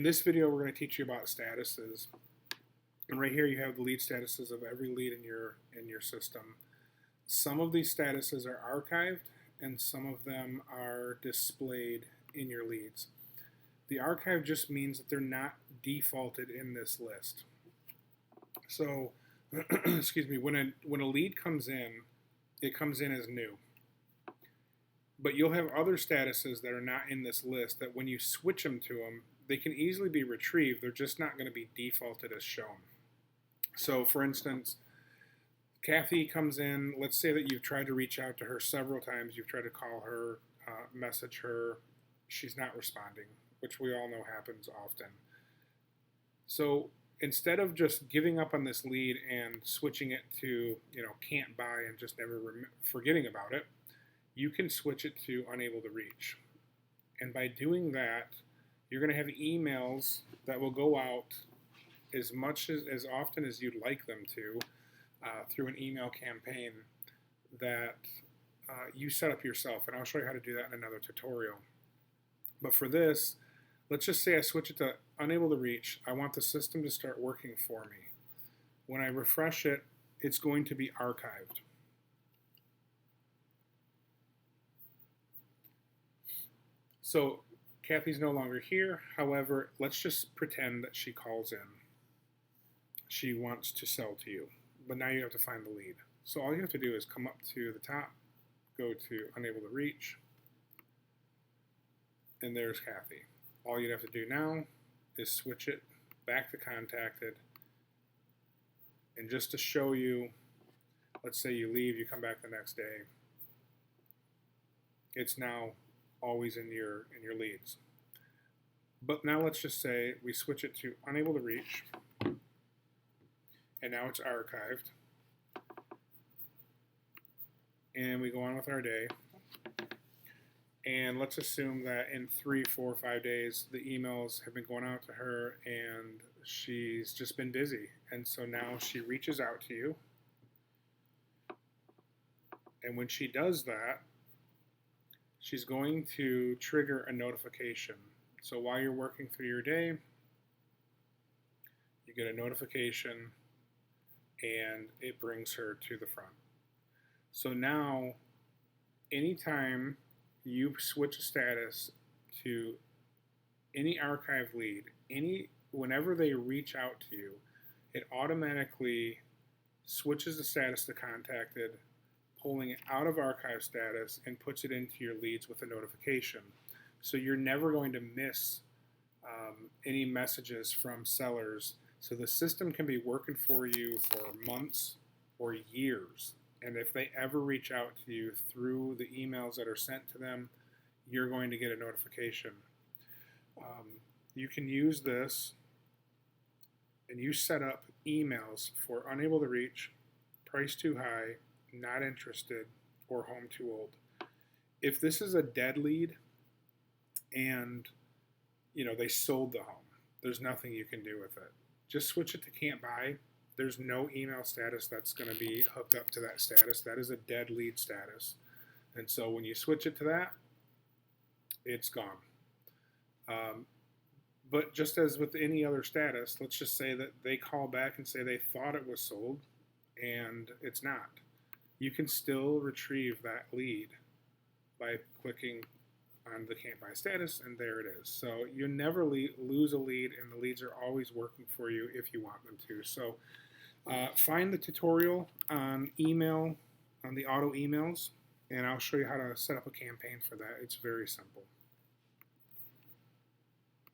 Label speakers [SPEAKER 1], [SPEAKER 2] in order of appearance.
[SPEAKER 1] In this video, we're going to teach you about statuses. And right here, you have the lead statuses of every lead in your system. Some of these statuses are archived, and some of them are displayed in your leads. The archive just means that they're not defaulted in this list. So, excuse me, when a lead comes in, it comes in as new. But you'll have other statuses that are not in this list that when you switch them to them, they can easily be retrieved. They're just not going to be defaulted as shown. So for instance, Kathy comes in. Let's say that you've tried to reach out to her several times. You've tried to call her, message her. She's not responding, which we all know happens often. So instead of just giving up on this lead and switching it to, can't buy and just never forgetting about it, you can switch it to unable to reach. And by doing that, you're going to have emails that will go out as often as you'd like them to through an email campaign that you set up yourself. And I'll show you how to do that in another tutorial. But for this, let's just say I switch it to unable to reach. I want the system to start working for me. When I refresh it, it's going to be archived. So Kathy's no longer here. However, let's just pretend that she calls in. She wants to sell to you, but now you have to find the lead. So all you have to do is come up to the top, go to unable to reach, and there's Kathy. All you'd have to do now is switch it back to contacted. And just to show you, let's say you leave, you come back the next day. It's now always in your leads. But now let's just say we switch it to unable to reach, and now it's archived. And we go on with our day. And let's assume that in 3, 4, 5 days, the emails have been going out to her and she's just been busy. And so now she reaches out to you. And when she does that, she's going to trigger a notification. So while you're working through your day, you get a notification and it brings her to the front. So now, anytime you switch a status to any archive lead, whenever they reach out to you, it automatically switches the status to contacted, pulling it out of archive status and puts it into your leads with a notification. So you're never going to miss any messages from sellers. So the system can be working for you for months or years. And if they ever reach out to you through the emails that are sent to them, you're going to get a notification. You can use this and you set up emails for unable to reach, price too high, not interested, or home too old. If this is a dead lead and they sold the home, there's nothing you can do with it. Just switch it to can't buy. There's no email status that's going to be hooked up to that status. That is a dead lead status. And so when you switch it to that, it's gone. But just as with any other status, let's just say that they call back and say they thought it was sold and it's not. You can still retrieve that lead by clicking on the can't buy status, and there it is. So you never lose a lead, and the leads are always working for you if you want them to. So find the tutorial on email, on the auto emails, and I'll show you how to set up a campaign for that. It's very simple.